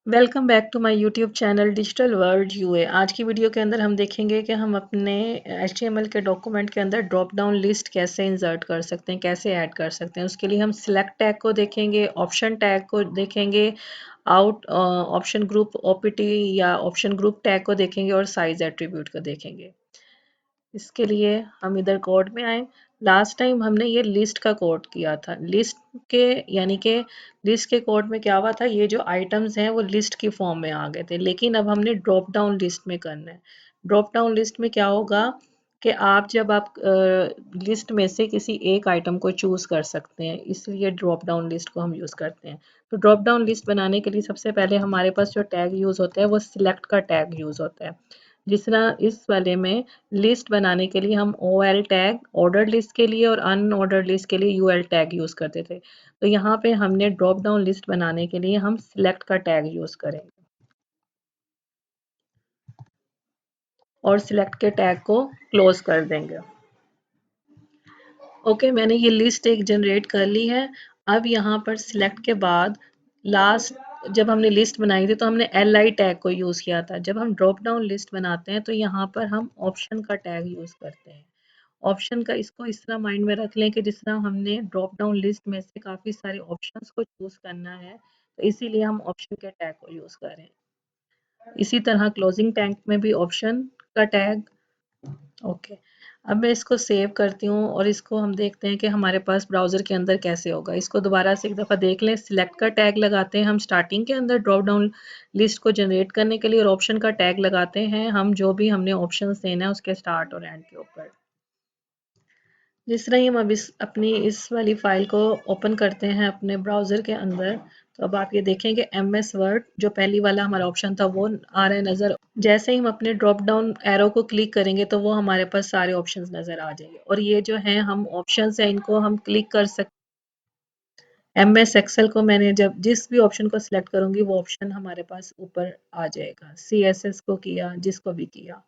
Welcome back to my YouTube channel digital world यूए। आज की वीडियो के अंदर हम देखेंगे कि हम अपने HTML के डॉक्यूमेंट के अंदर ड्रॉप डाउन लिस्ट कैसे इंसर्ट कर सकते हैं, कैसे ऐड कर सकते हैं। उसके लिए हम सिलेक्ट टैग को देखेंगे, ऑप्शन टैग को देखेंगे, आउट ऑप्शन ग्रुप ओपीटी या ऑप्शन ग्रुप टैग को देखेंगे और साइज एट्रीब्यूट को देखेंगे। इसके लिए हम इधर कोड में आए। लास्ट टाइम हमने ये लिस्ट का कोड किया था। लिस्ट के यानी कि लिस्ट के कोड में क्या हुआ था, ये जो आइटम्स हैं वो लिस्ट की फॉर्म में आ गए थे, लेकिन अब हमने ड्रॉप डाउन लिस्ट में करना है। ड्रॉप डाउन लिस्ट में क्या होगा कि जब आप लिस्ट में से किसी एक आइटम को चूज कर सकते हैं, इसलिए ड्रॉप डाउन लिस्ट को हम यूज करते हैं। तो ड्रॉप डाउन लिस्ट बनाने के लिए सबसे पहले हमारे पास जो टैग यूज होता है वो सिलेक्ट का टैग यूज होता है। जिस तरह इस वाले में लिस्ट बनाने के लिए हम OL टैग ऑर्डर लिस्ट के लिए और अनऑर्डर लिस्ट के लिए UL टैग यूज करते थे। तो यहाँ पे हमने ड्रॉप डाउन लिस्ट बनाने के लिए हम सिलेक्ट का टैग यूज करेंगे और सिलेक्ट के टैग को क्लोज कर देंगे। ओके, मैंने ये लिस्ट एक जनरेट कर ली है। अब यहाँ पर सिलेक्ट के बाद लास्ट जब हमने लिस्ट बनाई थी तो हमने LI टैग को यूज़ किया था। जब हम ड्रॉप डाउन लिस्ट बनाते हैं तो यहाँ पर हम ऑप्शन का टैग यूज़ करते हैं। ऑप्शन का इसको इस तरह माइंड में रख लें कि जिस तरह हमने ड्रॉप डाउन लिस्ट में से काफ़ी सारे ऑप्शंस को चूज़ करना है, तो इसीलिए हम ऑप्शन के टैग को यूज़ करें। इसी तरह क्लोजिंग टैग में भी ऑप्शन का टैग। ओके, अब मैं इसको सेव करती हूँ और इसको हम देखते हैं कि हमारे पास ब्राउज़र के अंदर कैसे होगा। इसको दोबारा से एक दफ़ा देख लें। सिलेक्ट का टैग लगाते हैं हम स्टार्टिंग के अंदर ड्रॉप डाउन लिस्ट को जनरेट करने के लिए, और ऑप्शन का टैग लगाते हैं हम जो भी हमने ऑप्शंस देना है उसके स्टार्ट और एंड के ऊपर। जिस तरह ही हम अब अपनी इस वाली फाइल को ओपन करते हैं अपने ब्राउज़र के अंदर, तो अब आप ये देखें कि MS वर्ड जो पहली वाला हमारा ऑप्शन था वो आ रहा है नज़र। जैसे ही हम अपने ड्रॉप डाउन एरो को क्लिक करेंगे तो वो हमारे पास सारे ऑप्शंस नज़र आ जाएंगे, और ये जो हैं हम ऑप्शंस हैं इनको हम क्लिक कर सकते। MS एक्सेल को मैंने जब जिस भी ऑप्शन को सिलेक्ट करूंगी वो ऑप्शन हमारे पास ऊपर आ जाएगा। CSS को किया, जिसको भी किया।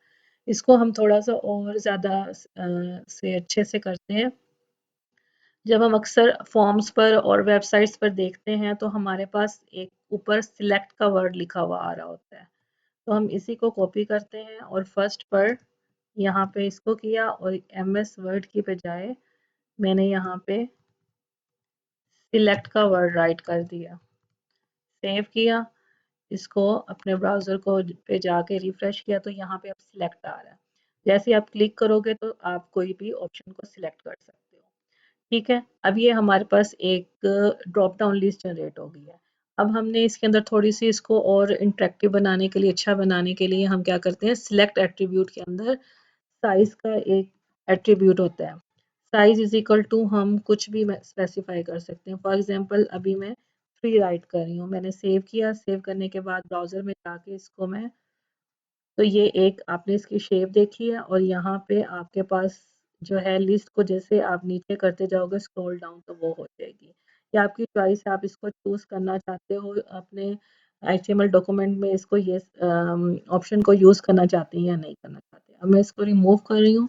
इसको हम थोड़ा सा और ज़्यादा से अच्छे से करते हैं। जब हम अक्सर फॉर्म्स पर और वेबसाइट्स पर देखते हैं तो हमारे पास एक ऊपर सिलेक्ट का वर्ड लिखा हुआ आ रहा होता है। तो हम इसी को कॉपी करते हैं और फर्स्ट पर यहाँ पे इसको किया और MS वर्ड की बजाय मैंने यहाँ पे सिलेक्ट का वर्ड राइट कर दिया, सेव किया। इसको अपने ब्राउज़र को पे जाके रिफ्रेश किया तो यहाँ पे अब सिलेक्ट आ रहा है। जैसे आप क्लिक करोगे तो आप कोई भी ऑप्शन को सिलेक्ट कर सकते हो। ठीक है, अब ये हमारे पास एक ड्रॉप डाउन लिस्ट जनरेट हो गई है। अब हमने इसके अंदर थोड़ी सी इसको और इंटरेक्टिव बनाने के लिए, अच्छा बनाने के लिए हम क्या करते हैं, सिलेक्ट एट्रीब्यूट के अंदर साइज का एक एट्रीब्यूट होता है। साइज इज इक्वल टू हम कुछ भी स्पेसिफाई कर सकते हैं। फॉर एग्जांपल अभी मैं 3 राइट कर रही हूँ, मैंने सेव किया। सेव करने के बाद ब्राउज़र में जाके इसको मैं, तो ये एक आपने इसकी शेप देखी है, और यहाँ पे आपके पास जो है लिस्ट को जैसे आप नीचे करते जाओगे स्क्रॉल डाउन तो वो हो जाएगी। या आपकी चॉइस है, आप इसको चूज करना चाहते हो अपने HTML डॉक्यूमेंट में, इसको ये ऑप्शन को यूज करना चाहते हैं या नहीं करना चाहते। अब मैं इसको रिमूव कर रही हूँ।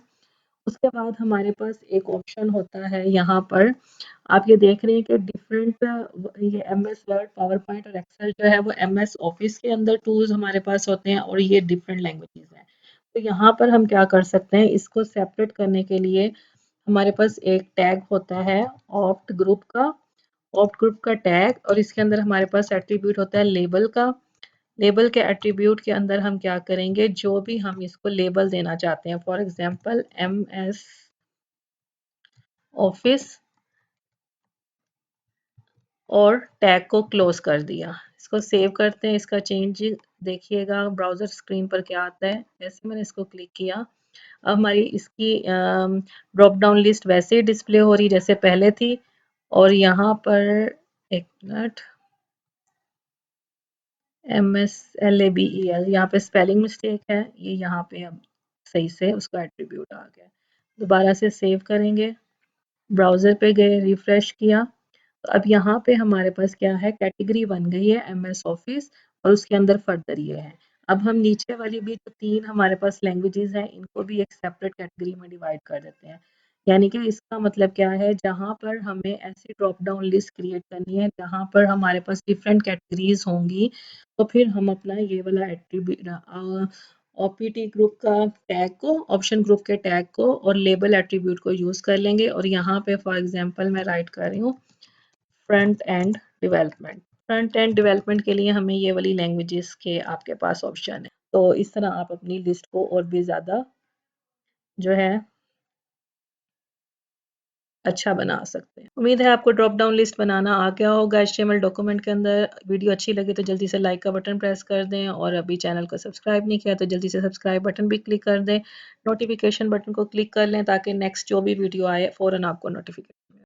उसके बाद हमारे पास एक ऑप्शन होता है यहाँ पर, आप ये देख रहे हैं कि डिफरेंट, ये MS वर्ड, पावर पॉइंट और एक्सेल जो है वो MS ऑफिस के अंदर टूल्स हमारे पास होते हैं, और ये डिफरेंट लैंग्वेजेस हैं। तो यहाँ पर हम क्या कर सकते हैं, इसको सेपरेट करने के लिए हमारे पास एक टैग होता है ऑप्ट ग्रुप का। ऑप्ट ग्रुप का टैग, और इसके अंदर हमारे पास एट्रीब्यूट होता है लेबल का। लेबल के एट्रीब्यूट के अंदर हम क्या करेंगे, जो भी हम इसको लेबल देना चाहते हैं, फॉर एग्जांपल MS ऑफिस, और टैग को क्लोज कर दिया। इसको सेव करते हैं। इसका चेंज देखिएगा ब्राउजर स्क्रीन पर क्या आता है। जैसे मैंने इसको क्लिक किया, अब हमारी इसकी ड्रॉप डाउन लिस्ट वैसे ही डिस्प्ले हो रही जैसे पहले थी। और यहाँ पर एक मिनट, MSLABEL, यहाँ पे स्पेलिंग मिस्टेक है, ये यहाँ पे अब सही से उसका एट्रीब्यूट आ गया। दोबारा से सेव करेंगे, ब्राउज़र पे गए, रिफ्रेश किया, तो अब यहाँ पे हमारे पास क्या है, कैटेगरी बन गई है MS ऑफिस, और उसके अंदर फर्दर ये है। अब हम नीचे वाली भी जो 3 हमारे पास लैंग्वेजेस हैं इनको भी एक सेपरेट कैटेगरी में डिवाइड कर देते हैं। यानी कि इसका मतलब क्या है, जहाँ पर हमें ऐसी ड्रॉप डाउन लिस्ट क्रिएट करनी है जहाँ पर हमारे पास डिफरेंट कैटेगरीज होंगी, तो फिर हम अपना ये वाला एट्रीब्यूट ओपीटी ग्रुप का टैग को, ऑप्शन ग्रुप के टैग को और लेबल एट्रीब्यूट को यूज़ कर लेंगे। और यहाँ पे फॉर एग्जांपल मैं राइट कर रही हूँ front end development. Front end development के लिए हमें ये वाली लैंग्वेजेस के आपके पास ऑप्शन है। तो इस तरह आप अपनी लिस्ट को और भी ज़्यादा जो है अच्छा बना सकते हैं। उम्मीद है आपको ड्रॉप डाउन लिस्ट बनाना आ गया होगा एचटीएमएल डॉक्यूमेंट के अंदर। वीडियो अच्छी लगी तो जल्दी से लाइक का बटन प्रेस कर दें और अभी चैनल को सब्सक्राइब नहीं किया तो जल्दी से सब्सक्राइब बटन भी क्लिक कर दें। नोटिफिकेशन बटन को क्लिक कर लें ताकि नेक्स्ट जो भी वीडियो आए फ़ौरन आपको नोटिफिकेशन